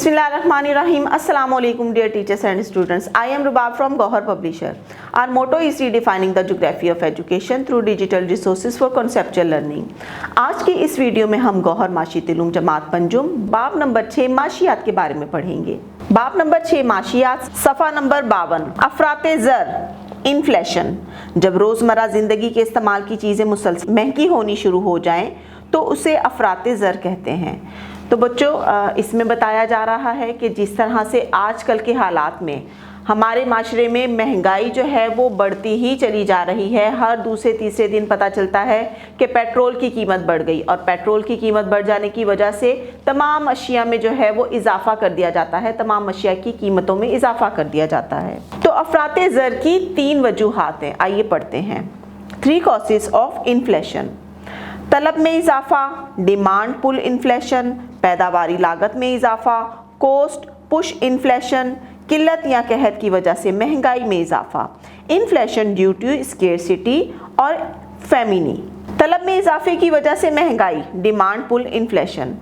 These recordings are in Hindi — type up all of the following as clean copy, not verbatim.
Bismillahirrahmanirrahim. Assalamu alaikum dear teachers and students. I am Rubab from Gauhar Publisher. Our motto is redefining the geography of education through digital resources for conceptual learning. आज की इस वीडियो में हम गौहर माशी तिलुम जमात पंजुम बाब नंबर 6 माशियात के बारे में पढ़ेंगे। बाब नंबर 6 माशियात, सफ़ा नंबर 52, अफराते ज़र, इन्फ्लेशन। जब रोज़मर्रा ज़िंदगी के इस्तेमाल की चीज़ें मुसलसल महंगी होनी शुरू हो जाएं तो उसे अफराते ज़र कहते हैं। तो बच्चों, इसमें बताया जा रहा है कि जिस तरह से आजकल के हालात में हमारे माशरे में महंगाई जो है वो बढ़ती ही चली जा रही है। हर दूसरे तीसरे दिन पता चलता है कि पेट्रोल की कीमत बढ़ गई और पेट्रोल की कीमत बढ़ जाने की वजह से तमाम अशिया में जो है वो इजाफा कर दिया जाता है, तमाम अशिया की कीमतों में इजाफा कर दिया जाता है। तो अफराते ज़र की 3 वजूहात हैं, आइए पढ़ते हैं। 3 कॉजेस ऑफ इन्फ्लेशन। तलब में इजाफा, डिमांड पुल इन्फ्लेशन, पैदावारी लागत में इजाफा, कॉस्ट पुश इन्फ्लेशन, किल्लत या कहत की वजह से महंगाई में इजाफा। इन्फ्लेशन ड्यू टू स्केर्सिटी और फेमिनी। तलब में इजाफे की वजह से महंगाई, डिमांड पुल इन्फ्लेशन।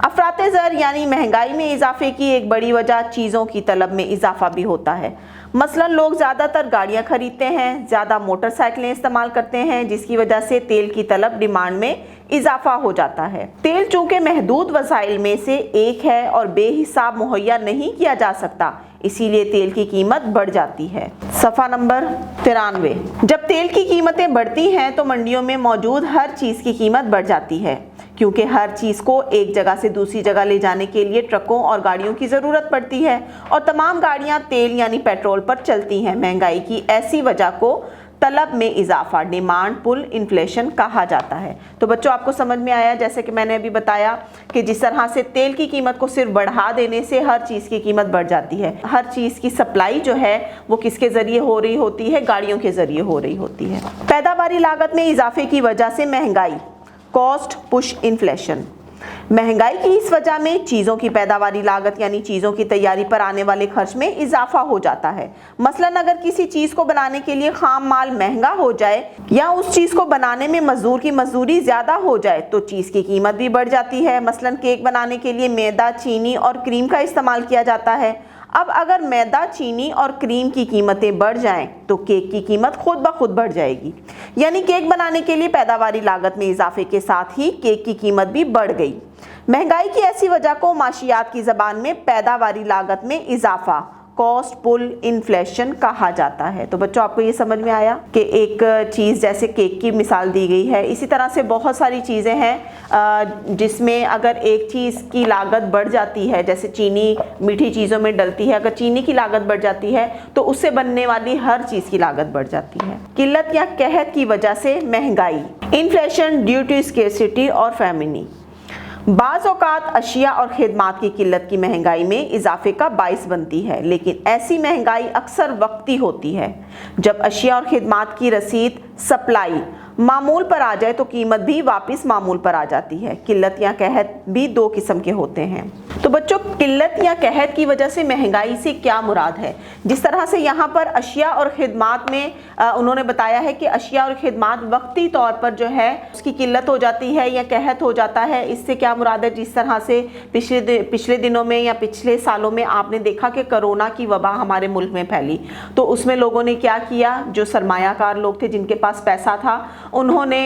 अफराते ज़र यानी महंगाई में इजाफे की एक बड़ी वजह चीज़ों की तलब में इजाफा भी होता है। मसलन लोग ज़्यादातर गाड़ियाँ खरीदते हैं, ज़्यादा मोटरसाइकिलें इस्तेमाल करते हैं, जिसकी वजह से तेल की तलब डिमांड में इजाफा हो जाता है। तेल चूँकि महदूद वसाइल में से एक है और बेहिसाब मुहैया नहीं किया जा सकता, इसीलिए तेल की कीमत बढ़ जाती है। सफ़ा नंबर 93। जब तेल की कीमतें बढ़ती हैं तो मंडियों में मौजूद हर चीज़ की कीमत बढ़ जाती है, क्योंकि हर चीज़ को एक जगह से दूसरी जगह ले जाने के लिए ट्रकों और गाड़ियों की ज़रूरत पड़ती है और तमाम गाड़ियाँ तेल यानी पेट्रोल पर चलती हैं। महंगाई की ऐसी वजह को तलब में इजाफा, डिमांड पुल इन्फ्लेशन कहा जाता है। तो बच्चों, आपको समझ में आया, जैसे कि मैंने अभी बताया कि जिस तरह से तेल की कीमत को सिर्फ बढ़ा देने से हर चीज़ की कीमत बढ़ जाती है। हर चीज़ की सप्लाई जो है वो किसके ज़रिए हो रही होती है? गाड़ियों के ज़रिए हो रही होती है। पैदावारी लागत में इजाफे की वजह से महंगाई, कॉस्ट पुश इन्फ्लेशन। महंगाई की इस वजह में चीज़ों की पैदावारी लागत यानी चीज़ों की तैयारी पर आने वाले खर्च में इजाफा हो जाता है। मसलन अगर किसी चीज़ को बनाने के लिए खाम माल महंगा हो जाए या उस चीज़ को बनाने में मजदूर की मजदूरी ज़्यादा हो जाए तो चीज़ की कीमत भी बढ़ जाती है। मसलन केक बनाने के लिए मैदा, चीनी और क्रीम का इस्तेमाल किया जाता है। अब अगर मैदा, चीनी और क्रीम की कीमतें बढ़ जाएं तो केक की कीमत खुद ब खुद बढ़ जाएगी। यानी केक बनाने के लिए पैदावारी लागत में इजाफे के साथ ही केक की कीमत भी बढ़ गई। महंगाई की ऐसी वजह को माशियात की ज़बान में पैदावारी लागत में इजाफा, कॉस्ट पुल इन्फ्लेशन कहा जाता है। तो बच्चों, आपको ये समझ में आया कि एक चीज़ जैसे केक की मिसाल दी गई है, इसी तरह से बहुत सारी चीज़ें हैं जिसमें अगर एक चीज़ की लागत बढ़ जाती है, जैसे चीनी मीठी चीज़ों में डलती है, अगर चीनी की लागत बढ़ जाती है तो उससे बनने वाली हर चीज़ की लागत बढ़ जाती है। किल्लत या कहत की वजह से महंगाई, इन्फ्लेशन ड्यू टू स्केर्सिटी और फेमिनी। बाज़ औक़ात अशिया और खिदमात की किल्लत की महंगाई में इजाफे का बाइस बनती है, लेकिन ऐसी महंगाई अक्सर वक्ती होती है। जब अशिया और खिदमात की रसीद, सप्लाई मामूल पर आ जाए तो कीमत भी वापस मामूल पर आ जाती है। किल्लत या कहत भी 2 किस्म के होते हैं। तो बच्चों, किल्लत या कहत की वजह से महंगाई से क्या मुराद है? जिस तरह से यहाँ पर अशिया और खिदमात में उन्होंने बताया है कि अशिया और खिदमात वक्ती तौर पर जो है उसकी किल्लत हो जाती है या कहत हो जाता है। इससे क्या मुराद है? जिस तरह से पिछले दिनों में या पिछले सालों में आपने देखा कि कोरोना की वबा हमारे मुल्क में फैली, तो उसमें लोगों ने क्या किया? जो सरमायाकार लोग थे, जिनके पास पैसा था, उन्होंने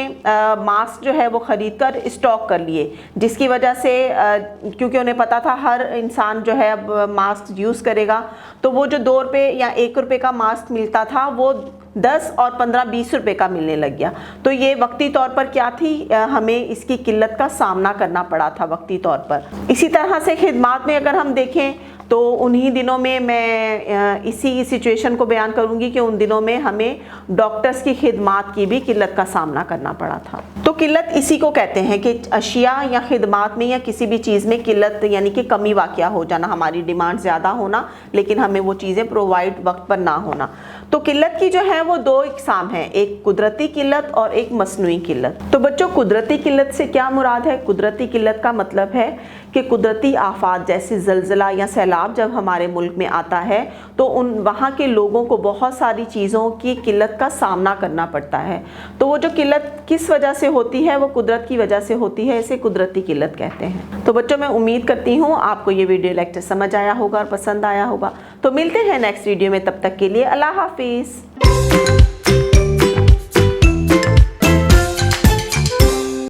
मास्क जो है वो ख़रीद कर स्टॉक कर लिए, जिसकी वजह से क्योंकि उन्हें पता था हर इंसान जो है अब मास्क यूज़ करेगा, तो वो जो 2 रुपये या 1 रुपये का मास्क मिलता था वो 10 और 15-20 रुपये का मिलने लग गया। तो ये वक्ती तौर पर क्या थी? हमें इसकी किल्लत का सामना करना पड़ा था वक्ती तौर पर। इसी तरह से खिदमात में अगर हम देखें तो उन्हीं दिनों में मैं इसी सिचुएशन को बयान करूंगी कि उन दिनों में हमें डॉक्टर्स की खिदमात की भी किल्लत का सामना करना पड़ा था। तो किल्लत इसी को कहते हैं कि अशिया या खिदमात में या किसी भी चीज़ में किल्लत यानी कि कमी वाक़या हो जाना, हमारी डिमांड ज़्यादा होना लेकिन हमें वो चीज़ें प्रोवाइड वक्त पर ना होना। तो किल्लत की जो है वो 2 इकसाम हैं, एक कुदरती किल्लत और एक मसनूई किल्लत। तो बच्चों, कुदरती किल्लत से क्या मुराद है? कुदरती किल्लत का मतलब है कि कुदरती आफात जैसे ज़लज़ला या सैलाब जब हमारे मुल्क में आता है तो वहाँ के लोगों को बहुत सारी चीज़ों की किल्लत का सामना करना पड़ता है। तो वो जो किल्लत किस वजह से होती है, वो कुदरत की वजह से होती है, इसे कुदरती किल्लत कहते हैं। तो बच्चों, मैं उम्मीद करती हूँ आपको ये वीडियो लेक्चर समझ आया होगा और पसंद आया होगा। तो मिलते हैं नेक्स्ट वीडियो में, तब तक के लिए अल्लाह हाफिज़।